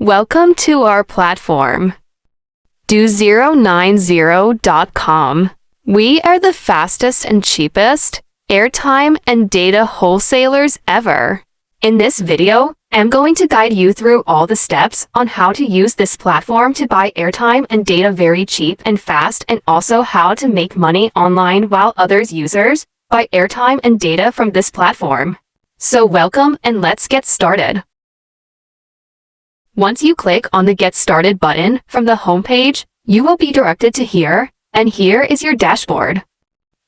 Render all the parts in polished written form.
Welcome to our platform, Do090.com. We are the fastest and cheapest airtime and data wholesalers ever. In this video, I'm going to guide you through all the steps on how to use this platform to buy airtime and data very cheap and fast, and also how to make money online while others users buy airtime and data from this platform. So welcome and let's get started. Once you click on the Get Started button from the homepage, you will be directed to here, and here is your dashboard.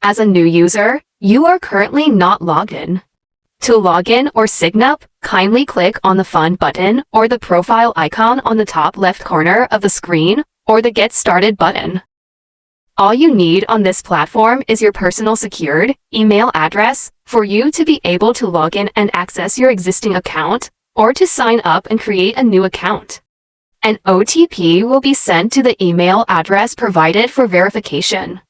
As a new user, you are currently not logged in. To log in or Signup, kindly click on the Fund button or the profile icon on the top left corner of the screen, or the Get Started button. All you need on this platform is your personal secured email address for you to be able to log in and access your existing account, or to sign up and create a new account. An OTP will be sent to the email address provided for verification.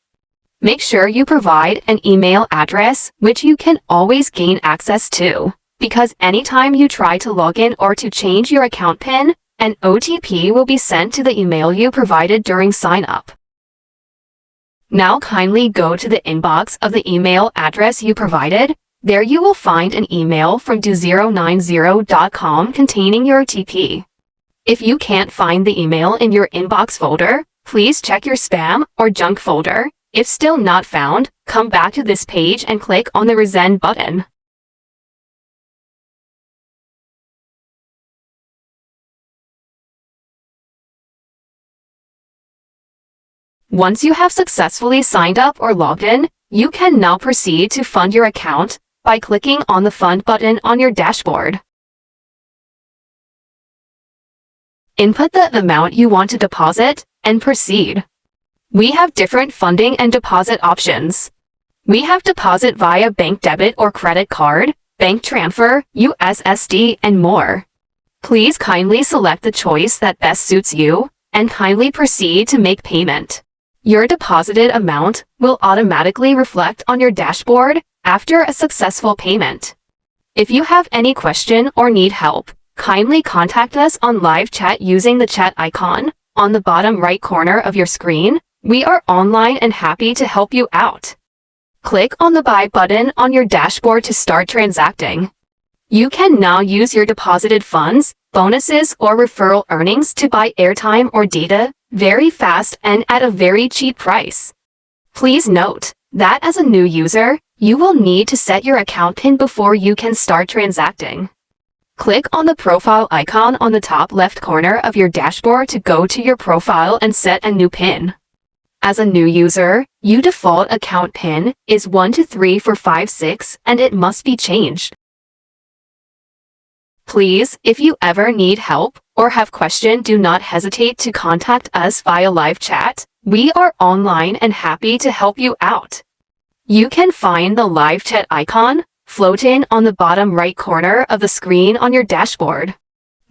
Make sure you provide an email address which you can always gain access to, because anytime you try to log in or to change your account PIN, an OTP will be sent to the email you provided during sign up. Now kindly go to the inbox of the email address you provided. There you will find an email from Do090.com containing your OTP. If you can't find the email in your inbox folder, please check your spam or junk folder. If still not found, come back to this page and click on the Resend button. Once you have successfully signed up or logged in, you can now proceed to fund your account by clicking on the Fund button on your dashboard. Input the amount you want to deposit and proceed. We have different funding and deposit options. We have deposit via bank debit or credit card, bank transfer, USSD, and more. Please kindly select the choice that best suits you, and kindly proceed to make payment. Your deposited amount will automatically reflect on your dashboard after a successful payment. If you have any question or need help, kindly contact us on live chat using the chat icon on the bottom right corner of your screen. We are online and happy to help you out. Click on the Buy button on your dashboard to start transacting. You can now use your deposited funds, bonuses, or referral earnings to buy airtime or data very fast and at a very cheap price. Please note that as a new user, you will need to set your account PIN before you can start transacting. Click on the profile icon on the top left corner of your dashboard to go to your profile and set a new PIN. As a new user, your default account PIN is 1234556 and it must be changed. Please, if you ever need help or have question, do not hesitate to contact us via live chat. We are online and happy to help you out. You can find the live chat icon floating on the bottom right corner of the screen on your dashboard.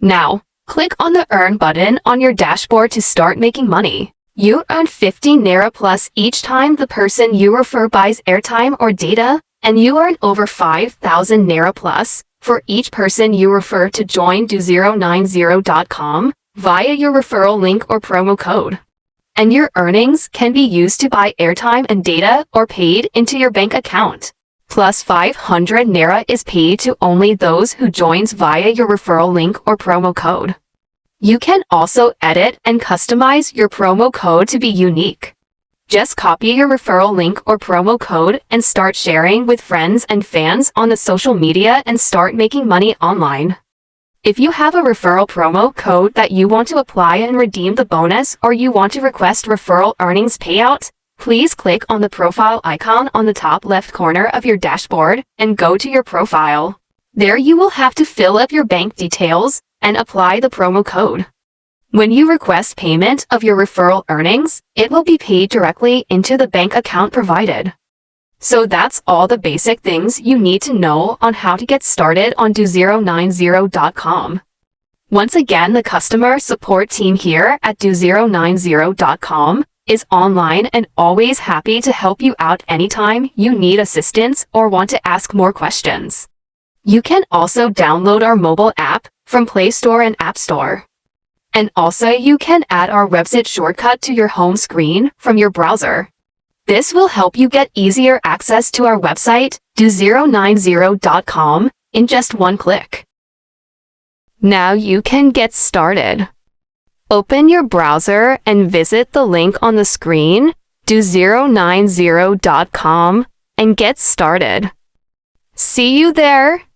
Now, click on the Earn button on your dashboard to start making money. You earn 50 Naira plus each time the person you refer buys airtime or data, and you earn over 5,000 Naira plus for each person you refer to join Do090.com via your referral link or promo code. And your earnings can be used to buy airtime and data or paid into your bank account. Plus 500 Naira is paid to only those who joins via your referral link or promo code. You can also edit and customize your promo code to be unique. Just copy your referral link or promo code and start sharing with friends and fans on the social media and start making money online. If you have a referral promo code that you want to apply and redeem the bonus, or you want to request referral earnings payout, please click on the profile icon on the top left corner of your dashboard and go to your profile. There you will have to fill up your bank details and apply the promo code. When you request payment of your referral earnings, it will be paid directly into the bank account provided. So that's all the basic things you need to know on how to get started on Do090.com. Once again, the customer support team here at Do090.com is online and always happy to help you out anytime you need assistance or want to ask more questions. You can also download our mobile app from Play Store and App Store. And also you can add our website shortcut to your home screen from your browser. This will help you get easier access to our website, Do090.com, in just one click. Now you can get started. Open your browser and visit the link on the screen, Do090.com, and get started. See you there!